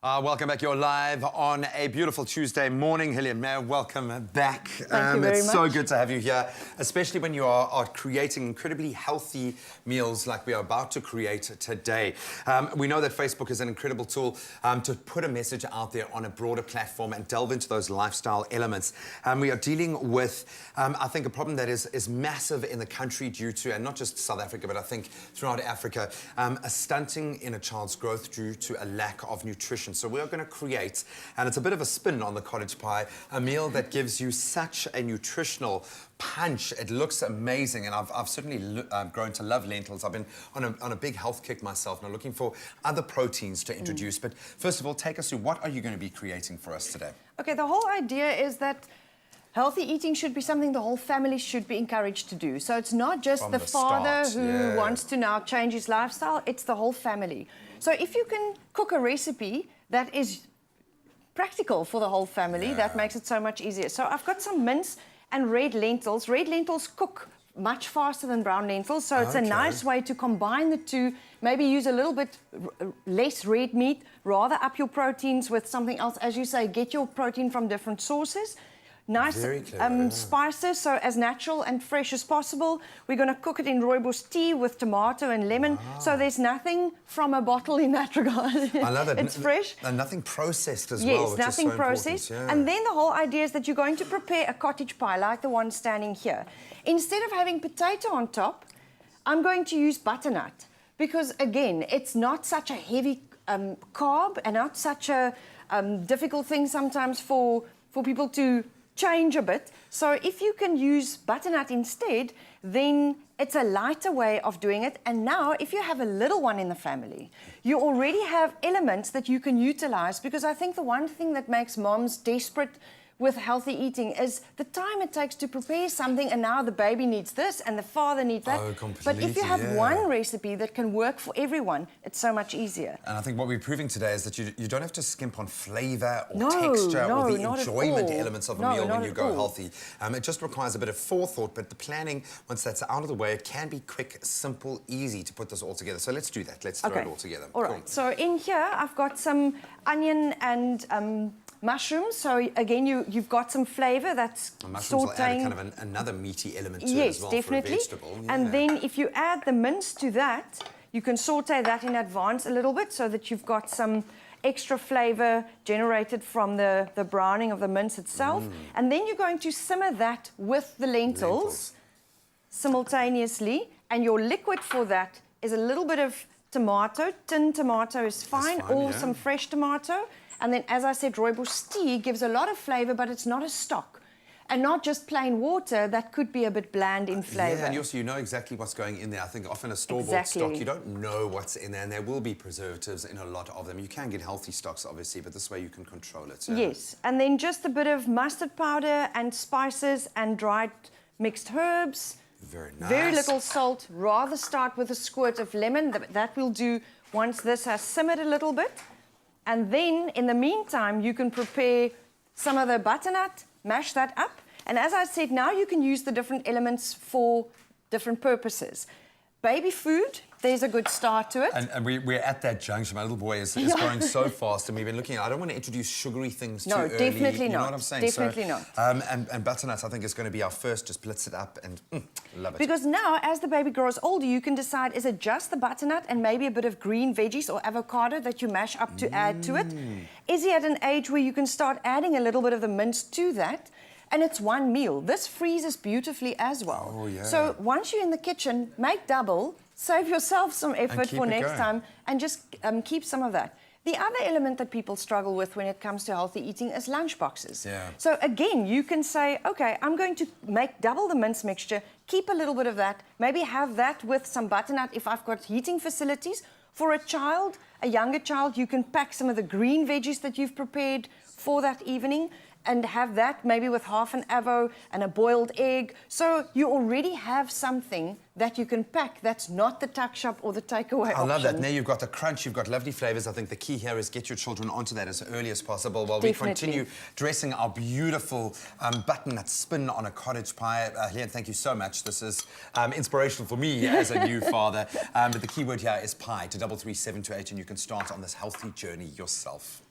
Welcome back. You're live on a beautiful Tuesday morning. Hillian Mayer, welcome back. Thank you very it's much. so good to have you here, especially when you are creating incredibly healthy meals like we are about to create today. We know that Facebook is an incredible tool to put a message out there on a broader platform and delve into those lifestyle elements. We are dealing with, I think, a problem that is massive in the country due to, and not just South Africa, but I think throughout Africa, a stunting in a child's growth due to a lack of nutrition. So we're going to create, and it's a bit of a spin on the cottage pie, a meal that gives you such a nutritional punch. It looks amazing, and I've certainly grown to love lentils. I've been on a big health kick myself, and I'm looking for other proteins to introduce. But first of all, take us through, what are you going to be creating for us today? Okay, the whole idea is that healthy eating should be something the whole family should be encouraged to do. So it's not just the father who wants to now change his lifestyle, it's the whole family. So if you can cook a recipe that is practical for the whole family, that makes it so much easier. So I've got some mince and red lentils. Red lentils cook much faster than brown lentils, so it's a nice way to combine the two. Maybe use a little bit less red meat, rather up your proteins with something else. As you say, get your protein from different sources. Nice spices, so as natural and fresh as possible. We're going to cook it in rooibos tea with tomato and lemon. So there's nothing from a bottle in that regard. I love it. It's fresh. And nothing processed as well. well. Yes, nothing processed. And then the whole idea is that you're going to prepare a cottage pie like the one standing here. Instead of having potato on top, I'm going to use butternut. Because again, it's not such a heavy carb and not such a difficult thing sometimes for people to change a bit. So if you can use butternut instead, then it's a lighter way of doing it. And now, if you have a little one in the family, you already have elements that you can utilize, because I think the one thing that makes moms desperate with healthy eating is the time it takes to prepare something, and now the baby needs this and the father needs that. But if you have one recipe that can work for everyone, it's so much easier. And I think what we're proving today is that you don't have to skimp on flavour or texture or the enjoyment elements of a meal when you go healthy. It just requires a bit of forethought, but the planning, once that's out of the way, it can be quick, simple, easy to put this all together. So let's do that. Let's throw it all together. All right. So in here, I've got some onion and mushrooms. So again, you've got some flavour that's mushrooms will add kind of another meaty element to it as well. Yes, definitely. For a vegetable. And then if you add the mince to that, you can saute that in advance a little bit so that you've got some extra flavour generated from the browning of the mince itself. And then you're going to simmer that with the lentils simultaneously. And your liquid for that is a little bit of tomato. Tin tomato is fine, or some fresh tomato. And then, as I said, rooibos tea gives a lot of flavour, but it's not a stock. And not just plain water, that could be a bit bland in flavour. Yeah, and also you know exactly what's going in there. I think often a store-bought stock, you don't know what's in there, and there will be preservatives in a lot of them. You can get healthy stocks, obviously, but this way you can control it. Yes, and then just a bit of mustard powder and spices and dried mixed herbs. Very nice. Very little salt. Rather start with a squirt of lemon. That will do once this has simmered a little bit. And then, in the meantime, you can prepare some of the butternut, mash that up. And as I said, now you can use the different elements for different purposes. Baby food, there's a good start to it. And we're at that junction. My little boy is growing so fast, and we've been looking at, I don't want to introduce sugary things too early. No, definitely not. You know what I'm saying? Definitely not. And butternut, I think, is going to be our first. Just blitz it up and love it. Because now, as the baby grows older, you can decide, is it just the butternut and maybe a bit of green veggies or avocado that you mash up to add to it? Is he at an age where you can start adding a little bit of the mince to that? And it's one meal. This freezes beautifully as well. Oh, yeah. So once you're in the kitchen, make double, save yourself some effort for next time, and just keep some of that. The other element that people struggle with when it comes to healthy eating is lunch boxes. So again, you can say, okay, I'm going to make double the mince mixture, keep a little bit of that, maybe have that with some butternut if I've got heating facilities. For a child, a younger child, you can pack some of the green veggies that you've prepared for that evening and have that maybe with half an avo and a boiled egg. So you already have something that you can pack that's not the tuck shop or the takeaway option. I love that. Now you've got the crunch, you've got lovely flavours. I think the key here is get your children onto that as early as possible while we continue dressing our beautiful butternut spin on a cottage pie. Hillian, thank you so much. This is inspirational for me as a new father. But the key word here is pie to 33728, and you can start on this healthy journey yourself.